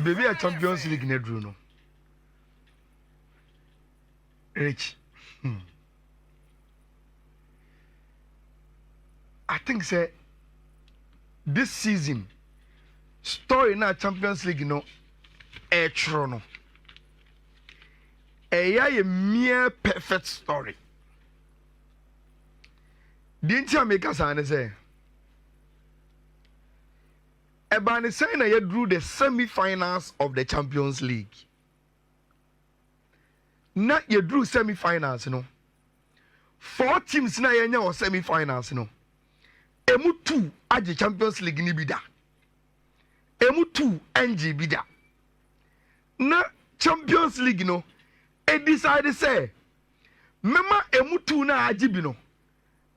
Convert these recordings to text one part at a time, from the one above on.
Baby a Champions League nedru no. Rich. I think say this season story na Champions League no tro no. A mere perfect story. Didn't you make us say? Ebani say na you drew the semi-finals of the Champions League. Na you drew semi-finals, you know. 4 teams na yenya or semi-finals, you know. Emu 2 aje Champions League ni bida. Emu 2 NG bida. Na Champions League, you know. E decide say, mema emu 2 na aje bi no.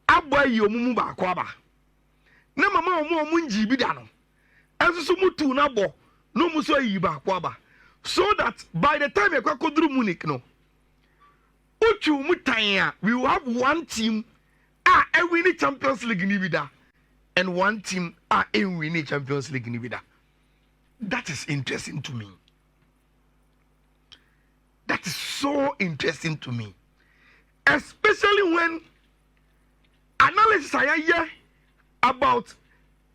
Abwa yi omumu ba kwa ba. Na mama omu nji bida no. Enso mutu na bo no mu so yi ba kwa ba. So that by the time you kodru Munich no. Uchu mutanya, we will have one team winning Champions League ni bida and one team winning Champions League ni bida. That is interesting to me. That is so interesting to me. Especially when analysis I hear about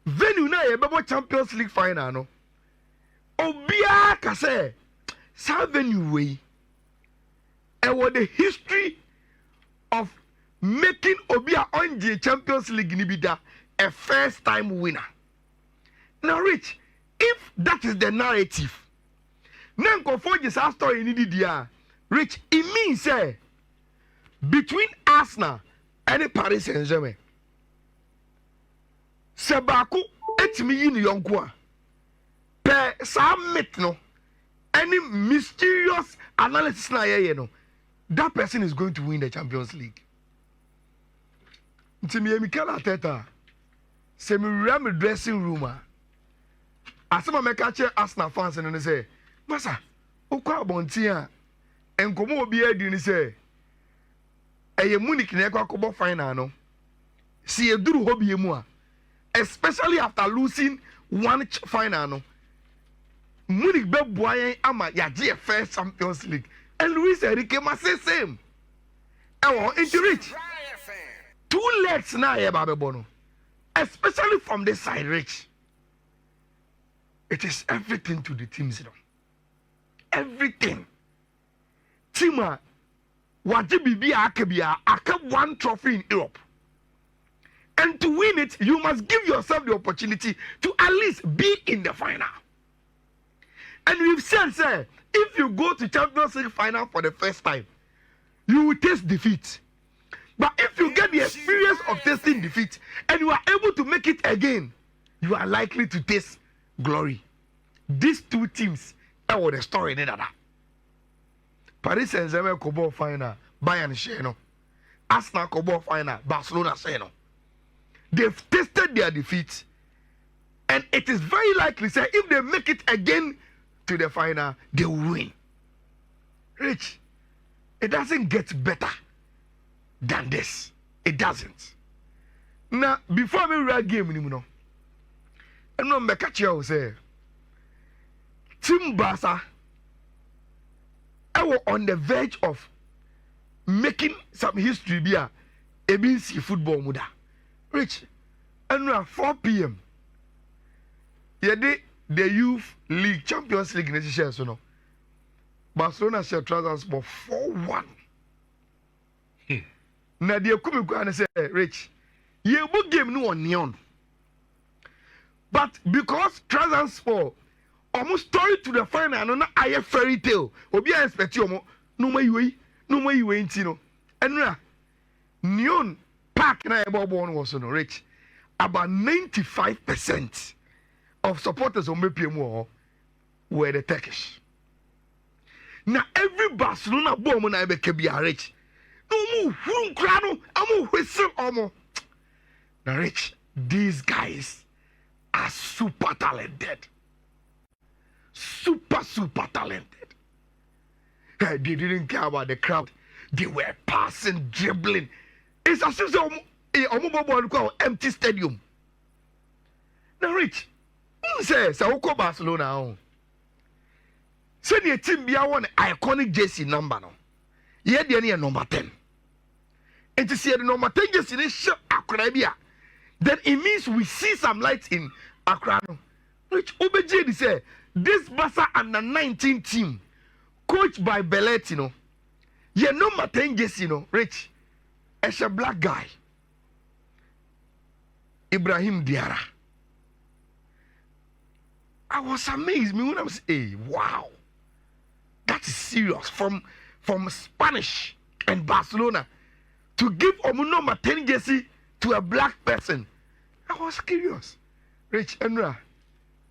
venue na yebebo Champions League final no. Obia ka say sa venue we the history of making Obia on the Champions League ni bida a first time winner. Now Rich, if that is the narrative, Nanko for this story ni dia, Rich, it means say between Arsenal and Paris Saint-Germain, Sebaku etimi yin yonko a per submit no any mysterious analysis na ye no, that person is going to win the Champions League. Ntimi Mikel Arteta se mi ram dressing room a asema me ka che Arsenal fans no say masa okwa abonti a enkomo obi adi ni say eye Munich na ekwa kobo final no si eduru ho bi emu a, especially after losing one final no, Munich be boyen ama yaje first Champions League and Luis Enrique must say same. Into Rich 2 legs na ye ba be bono, especially from this side Rich. It is everything to the teams, you know. Everything. Tima wajibibi akabia aka 1 trophy in Europe. And to win it, you must give yourself the opportunity to at least be in the final. And we've said, sir, if you go to Champions League final for the first time, you will taste defeat. But if you get the experience of tasting defeat and you are able to make it again, you are likely to taste glory. These 2 teams are the story. Paris Saint-Germain Kobo final, Bayern Sheno. Arsenal Kobo final, Barcelona Sheno. They've tasted their defeat, and it is very likely, say, if they make it again to the final, they will win. Rich, it doesn't get better than this. It doesn't. Now, before we read game, you know, and no make a say, Team Barca, I was on the verge of making some history here. ABC football muda. Rich, and now 4 p.m. The Youth League Champions League next so no. Barcelona share trousers for 4-1. Now the Kumiko say, Rich, you book game no on neon. But because Transport almost story to the final, no I fairy tale. Obi I expect you no more you ain't no. And now neon park na ebo was no Rich. About 95% of supporters on MPM were the Turkish. Now every Barcelona bomb na ebe kebi Rich. No mu hurun krano, amu whistle omo. Now Rich, these guys are super talented. Super talented. They didn't care about the crowd. They were passing, dribbling. It's as if a empty stadium. Now, Rich, who says I will call Barcelona? Send your team be one iconic jersey number no. Ye de ne number 10. And to see the number 10 jersey ne show Accra. Then it means we see some lights in Accra. Which Obeje say this Barca under 19 team coached by Belletti ye number 10 jersey Rich as a black guy. Ibrahim Diarra. I was amazed when I was wow. That is serious from Spanish and Barcelona to give number 10 jersey to a black person. I was curious. Rich Enra,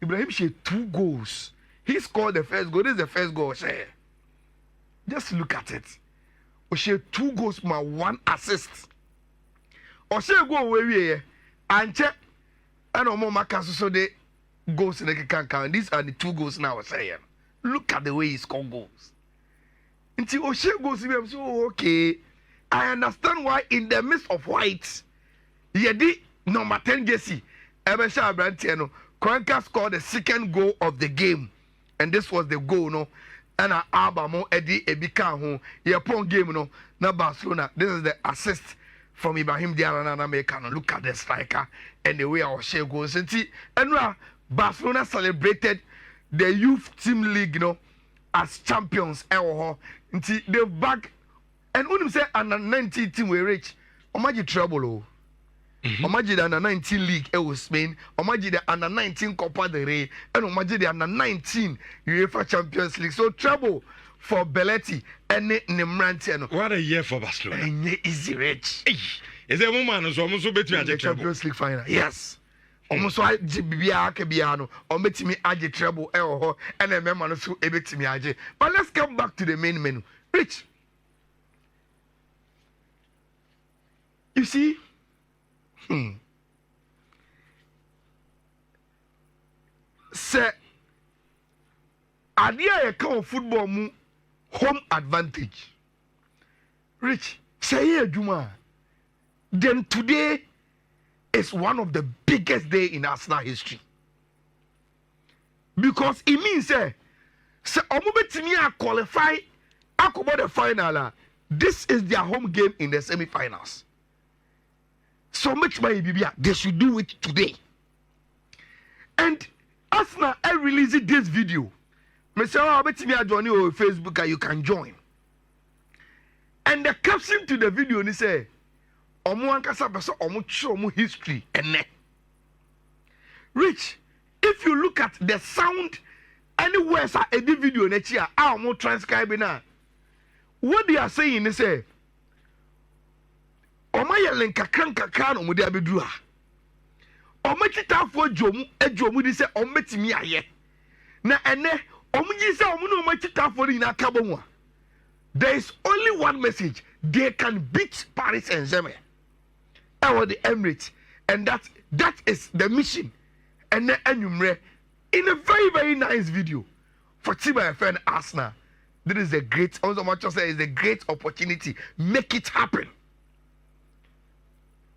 Ibrahim she 2 goals. He scored the first goal. This is the first goal. Just look at it. She 2 goals, my 1 assist. Or she go away and check. I don't know my so they goals in the can count. These are the 2 goals now. Saying, look at the way he scored goals. Until O'Shea goes, so okay. I understand why in the midst of whites, Yedi number 10 jersey, Ebesha Brantiano, Kwanka scored the 2nd goal of the game. And this was the goal, no. And Abamo Eddie Ebika who Yapon game, no, na Barcelona. This is the assist from Ibrahim Diarra and Americano. Look at the striker and the way O'Shea goes. And Barcelona celebrated the youth team league, as champions. They back and when you say under 19 team we reach, imagine trouble. Imagine the under 19 league Spain, imagine the under 19 Copa del Rey, and imagine the under 19 UEFA Champions League. So trouble for Belletti and Nemrantiano. What a year for Barcelona. And easy rich. Is a woman who's almost better the Champions League final. Yes. Almost why Bibia Kebiano or met me add trouble and a member so able to me. But let's come back to the main menu. Rich. You see? Say, idea a kind of football home advantage. Rich, say Juma. Then today is one of the biggest day in Arsenal history. Because it means say Omubetimi qualify about the final. This is their home game in the semi-finals. So much money, they should do it today. And Arsenal, I released this video. I say, oh, bet me I join you on Facebook and you can join. And the caption to the video ni say, "Omo ankasa beso omo show omo history ene." Rich, if you look at the sound anywhere sa edit video na chi a omo transcribe na, what they are saying is say, "Omo ye lenka kakra no mo de abeduru ha." Omo kitafo adwomu di say omo betimi aye. Na ene omo ji say omo no omo kitafo ni na kabo mu a. There is only one message. They can beat Paris Saint-Germain or the Emirates. And that is the mission. And then in a very, very nice video for my friend Arsenal. This is a great, also much say is a great opportunity. Make it happen.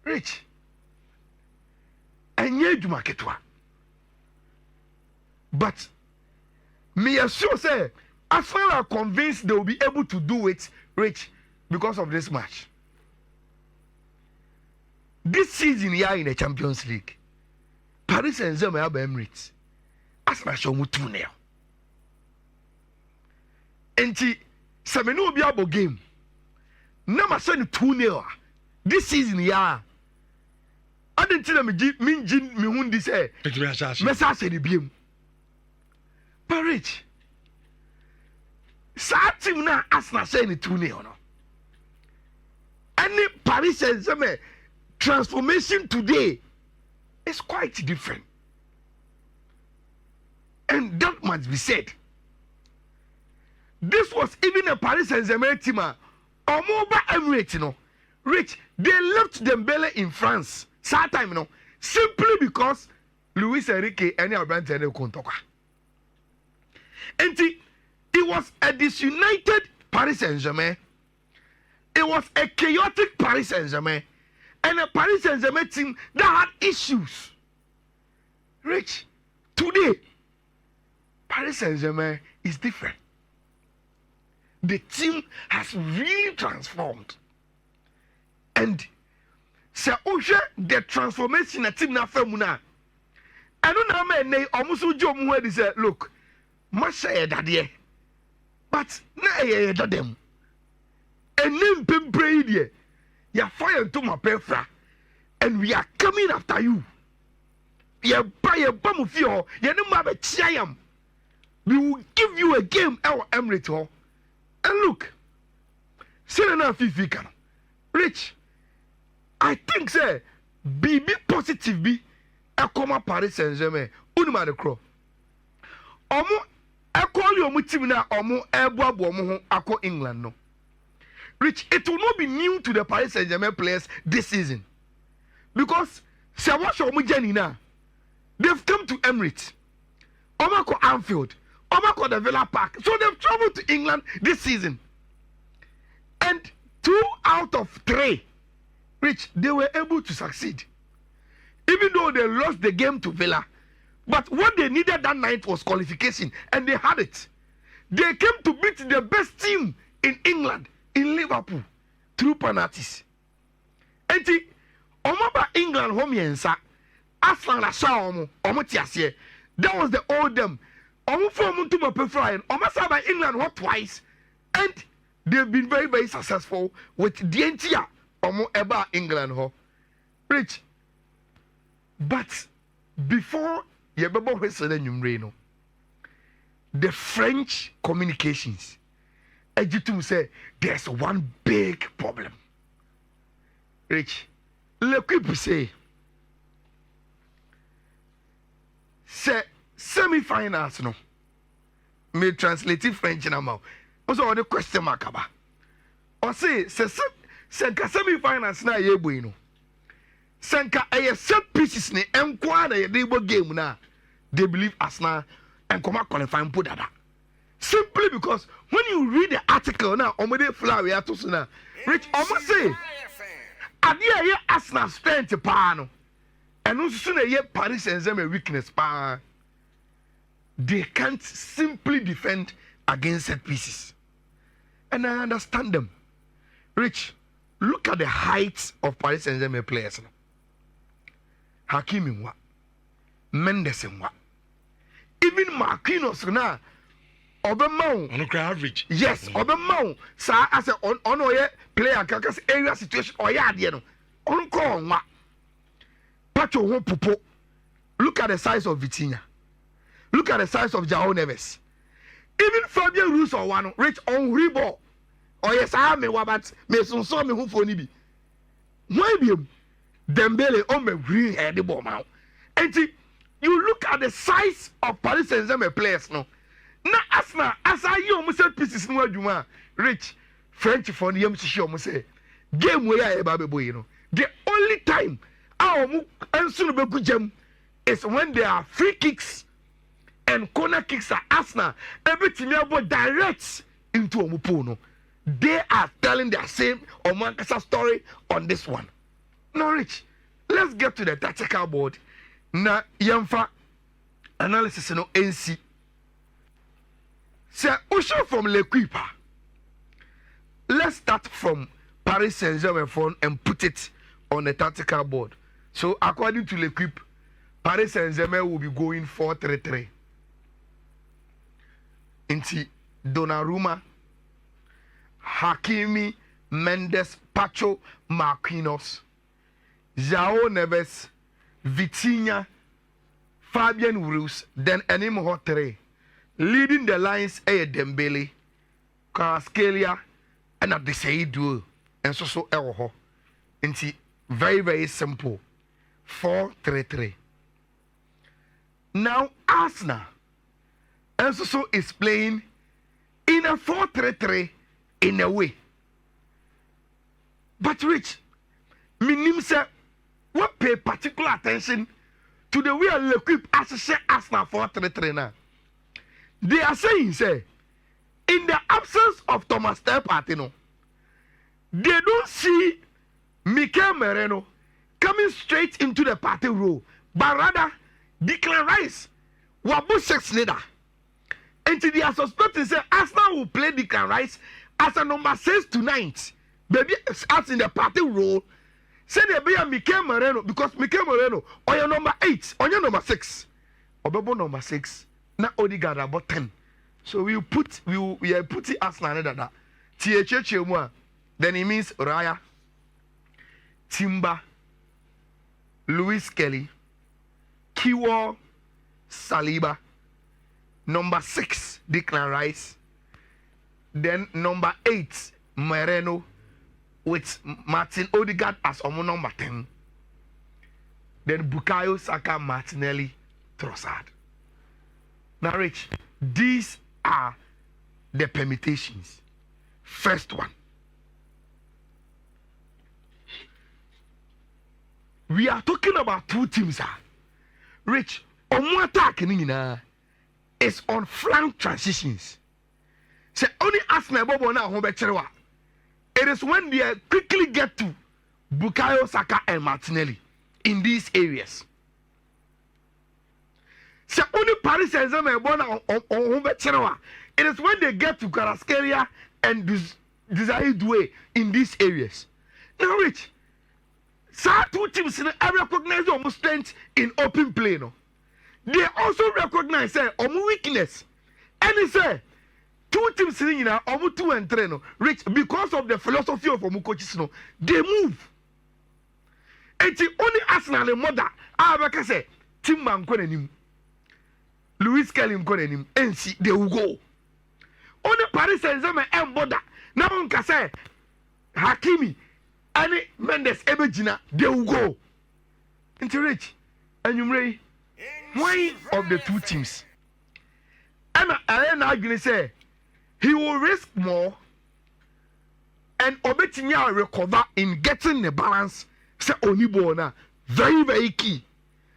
Rich. And ye do marketwa. But me assure say, as far as I'm convinced they will be able to do it, Rich, because of this match. This season here in the Champions League, Paris Saint-Germain have Emirates. Arsenal show mu 2-0. Enti Semeno bi abo game. Na ma say 2-0. This season here. I didn't tell me minjin me hundi say. Mesa say the biem. But Rich, sa team na Arsenal say ni 2-0 no. Any Paris Saint-Germain transformation today is quite different. And that must be said. This was even a Paris Saint-Germain team or Moba Emirates, Rich, they left Dembele in France. That time, simply because Luis Enrique and Abraham Kontoka. And it was a disunited Paris Saint-Germain. It was a chaotic Paris Saint-Germain. And a Paris Saint-Germain team that had issues. Rich, today, Paris Saint-Germain is different. the team has really transformed. And say the transformation the team na famuna. I don't know how many almost job where they say, look, masha daddy, but na ye dadem. And name pembre ya fire to my pefra, and we are coming after you. Ya buy a bomb of you, ya no matter chiam. We will give you a game our Emirates. And look, Serena Fifi Rich, I think say be positive be a comma Paris Saint-Germain. Unima the crow. Omo I call you team na omo ebo omo ako England no. Rich, it will not be new to the Paris Saint-Germain players this season. Because say what omo journey now. They've come to Emirates. Omo ko Anfield. Omo the Villa Park. So they've traveled to England this season. And 2 out of 3, Rich, they were able to succeed. Even though they lost the game to Villa. But what they needed that night was qualification. And they had it. They came to beat the best team in England, in Liverpool, through penalties. And the Omaba England home yensa. Aslan Asha Omo Tiasie. That was the old them. Omo form to my prefer. Omo by England what twice. And they've been very, very successful with the entire Omo Eba England ho. Rich. But before Yebebo Hesele Nyumreno, the French communications, Ejitum say there's one big problem. Rich, L'Equipe say semi-finals no. Me translate French now. Also the question mark aba. Or say semi-finals na ye no. Senka a set pieces ne enquire na ye game na. They believe Arsenal and come out qualifying put that. Simply because when you read the article now, omede flower ya to na. Rich almost say adia ye Arsenal strength pa no. And also na ye Paris Saint-Germain weakness pa. They can't simply defend against set pieces. And I understand them. Rich, look at the heights of Paris Saint-Germain players. Hakimi wa, Mendes wa, even Marquinhos na, Obama. On a average. Yes, Obama. Sa as a on oye player kakas area situation oya ade no. On call wa. Pacho ho popo. Look at the size of Vitinha. Look at the size of João Neves. Even Fabian Ruiz or one Rich on Rebo. Oh yes, I me wabat me so me who for ni bi. Why be Dembele on me green head the ball now. And you look at the size of Paris Saint-Germain players no. Na Arsenal as I you almost set pieces no adwuma. Rich French for the MCC almost say game where I eba boy you know. The only time our ensu no be jam is when there are free kicks and corner kicks are Arsenal. Everything about direct into Omupo. They are telling their same Omankasa story on this one. Now, Rich, let's get to the tactical board. Na Yamfa analysis no NC. Say Usha from L'Equipe. Let's start from Paris Saint-Germain phone and put it on the tactical board. So according to L'Equipe, Paris Saint-Germain will be going 4-3-3. Inti Donnarumma, Hakimi, Mendes, Pacho, Marquinhos, João Neves, Vitinha, Fabian Ruiz, then Enimo 3. Leading the lines Dembele, Kvaratskhelia, and at the Seidu, and so Elho. Inti very, very simple. 4-3-3. Now Arsenal and so is playing in a 4-3-3 in a way. But Rich, minim say what pay particular attention to the way L'Equipe associate Arsenal 4-3-3 now. They are saying say in the absence of Thomas Partey, they don't see Mikel Merino coming straight into the Partey role, but rather Declan Rice, Wabu 6 leader. Until they are suspecting say Arsenal will play Declan Rice as a number 6 to 9. Baby as in the party role. Say they be a Mikel Moreno because Mikel Moreno or your number 8 or your number 6. Obebo number 6. Now Odegaard about 10. So we are putting Arsenal that. THH then it means Raya, Timber, Luis Kelly, Kiwo, Saliba, number 6, Declan Rice, then number 8, Moreno, with Martin Odegaard as number 10, then Bukayo Saka, Martinelli, Trossard. Now, Rich, these are the permutations. First one. We are talking about two teams. Rich, on attack is on flank transitions. Say only Arsenal Bobo now home. It is when they quickly get to Bukayo Saka and Martinelli in these areas. Say only Paris Saint-Germain on home. It is when they get to Kvaratskhelia and desired way in these areas. Now, Rich, two teams recognize their strength in open play. No? They also recognize their weakness. And they say, two teams in 2 and 3, no? Rich, because of the philosophy of coaches, no, they move. And the only Arsenal and mother, I say, Tim Mankonenim, Luis Kelly Mkonenim, and see, they will go. Only Paris Saint-Germain and border. Now on can say Hakimi and Mendes Ebegina, they will go. Into Rich and you ready? One of the two teams. And I gonna say he will risk more and Obetinya recover in getting the balance. Say Onibona very, very key.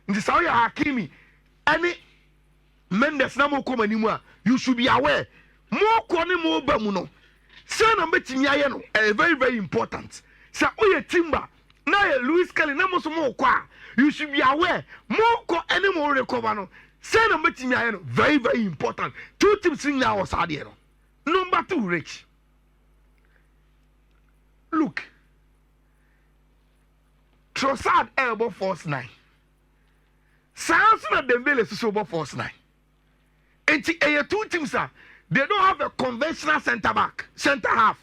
In the Saudi Hakimi and Mendes Namo come anymore. You should be aware. More corner more bamuno. Say number no very, very important. Say oye timber. Now Luis Kelly namo so more kwa. You should be aware. More any more recover no. Say number no very, very important. Two teams sing now was no. Number 2, Rich. Look. Trossard elbow force 9. Samson and Dembele is so force 9. And two teams are. They don't have a conventional centre half,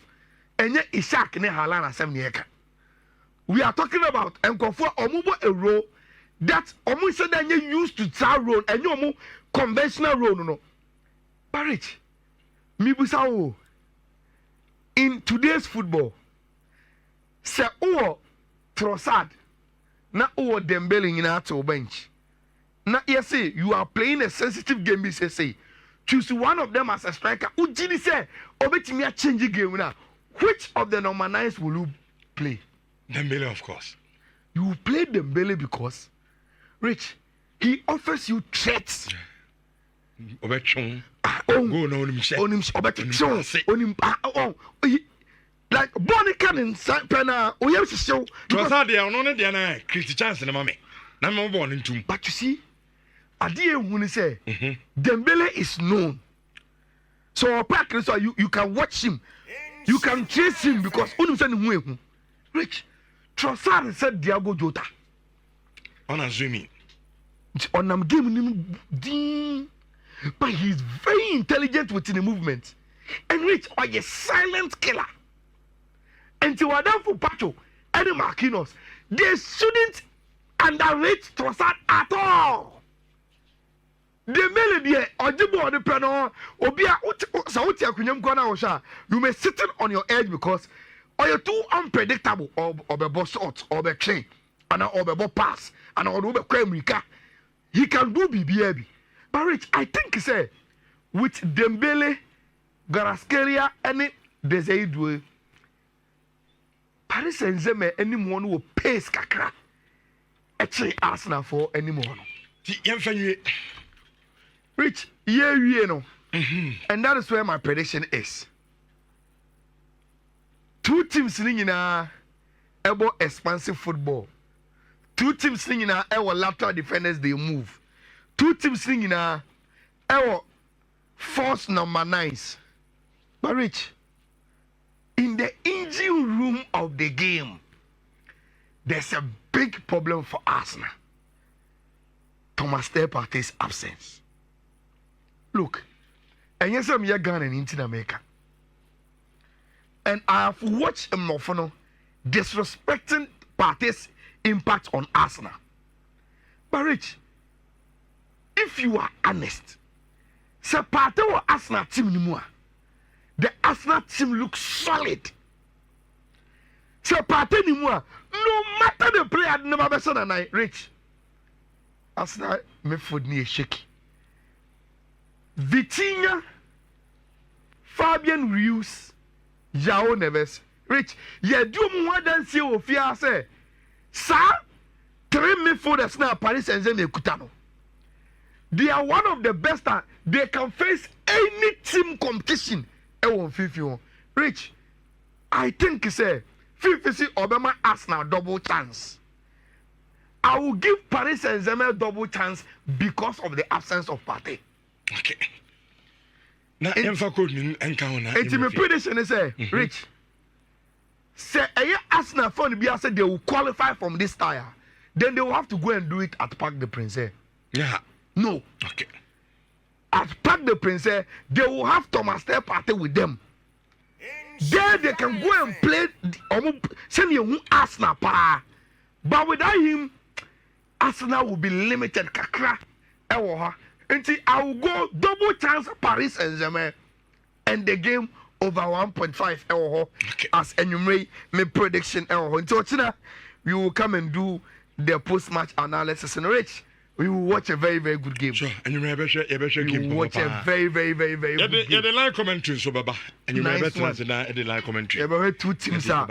and yet Ishak ne Halana 7 years. We are talking about Nkofo Omubo a role that Omu said that you used to try role and you Omu conventional role no. But Rich, Mibusao in today's football, say Trossard, na Dembele in our bench. Now yes, say you are playing a sensitive game. We say. Choose one of them as a striker. Ujini say, Obetimi change the game now. Which of the number 9s will you play? Dembele, of course. You will play Dembele because, Rich, he offers you threats. Obetchon. Go no like Bonnie Cannon, Pena, or yes, show. Trossard, they are not the Christy chance in the mommy. Number 1 and 2. But you see, Adie when say Dembele is known. So so you can watch him. You can chase him because Rich Trossard said Diego Jota. On assuming. On am game but he's very intelligent within the movement. And Rich are a silent killer. And to Adam for Pacho and Marquinhos, they shouldn't underrate Trossard at all. The melody or the piano or be you may sit on your edge because or you're too unpredictable or the boss shot or the chain and or the pass and or the Kremlika. He can do BBB. But Rich, I think say with Dembele, Kvaratskhelia and Desiree Paris Saint-Germain anyone will pace kakra. Actually Arsenal for anymore. Rich, you know. And that is where my prediction is. Two teams in able expansive football. Two teams in our lateral defenders they move. Two teams in our force number 9. But Rich, in the engine room of the game, there's a big problem for Arsenal. Thomas Partey's absence. Look, and yes, I'm here Ghana in America. And I have watched a Mofono disrespecting Partey's impact on Arsenal. But Rich, if you are honest, say Partey or Arsenal team anymore, the Arsenal team looks solid. Say Partey anymore, no matter the player, never better than I. Rich, Arsenal me food me shaky. Vitinha, Fabian Ruiz, João Neves. Rich, you do more than see of you say, sir, 3 midfielders now Paris Saint-Germain Kutano. They are one of the best. They can face any team competition. Rich, I think say 50 Obama Arsenal double chance. I will give Paris Saint-Germain double chance because of the absence of Partey. Okay. Now, Enfa code me encounter. It's my prediction is Rich. Say Arsenal fan be say they will qualify from this tire. Then they will have to go and do it at Parc des Princes. Yeah. No. Okay. At Parc des Princes, they will have Thomas Partey with them. There they can go and play send you Arsenal pa. But without him, Arsenal will be limited kakra. Until I will go double chance Paris Saint-Germain and the game over 1.5 as enumerate my prediction. Until we will come and do the post-match analysis and Rich. We will watch a very, very good game. Sure, and you may watch a very, very, very, very good game. Yeah, the line commentary, so Baba. And you may Nice better the line commentary. Yeah, but 2 teams are.